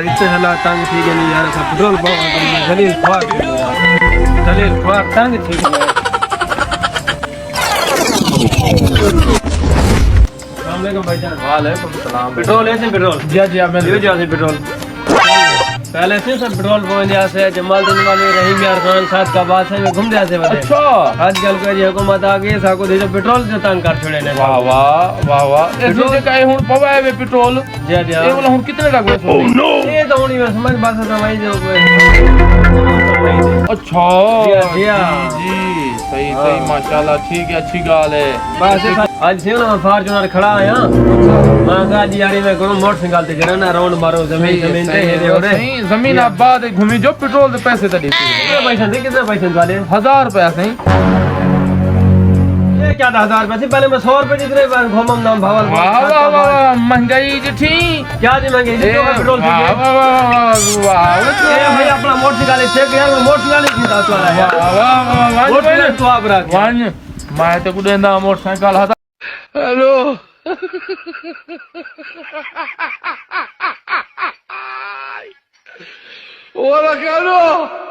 इतने हालात तंग थी गए नहीं यार सब पेट्रोल पंप दलील ख्वार तंग थी अस्सलाम भाईजान। वालेकुम सलाम। पेट्रोल ऐसे पेट्रोल जी जी मैं ये जो पेट्रोल पहले से सब पेट्रोल पहुंच जाते जमालदीन वाले रहीम यार खान साथ का बादशाह में घूम जाते बड़े। अच्छा आजकल को ये हुकूमत आ गई साको दे जो पेट्रोल से तंग कर छोड़े ने। वाह वाह वाह वाह ऐसे जे काई हुन पवाए वे पेट्रोल जी जी ये वाला हुन कितने का हुए सो नो ये तो हुनी में समझ बात समझ जो अच्छा जी जी सही सही माशाल्लाह ठीक है अच्छी गाल है। बस आज से ना फॉर्च्यूनर खड़ा आया मां का जी यारी में करो मोटरसाइकिल ते जरा ना राउंड मारो जमीन जमीन ते हे रे सही जमीन आबाद घूमी जो पेट्रोल दे पैसे तड़ी पैसे दे कितने पैसे वाले 1000 रुपया सही ये क्या 10,000 रुपए पहले मैं 100 रुपए जितने बार घूमम नाम भावल वाह वाह वाह महंगाई जी थी क्या जी महंगाई जी पेट्रोल थी वाह वाह वाह वाह ये भाई अपना मोटरसाइकिल चेक यार मैं मोटरसाइकिल की दात वाला है वाह वाह वाह मोटरसाइकिल तो आप रख वन मैं तो कुदेंदा मोटरसाइकिल हता हेलो Hola, cabrón.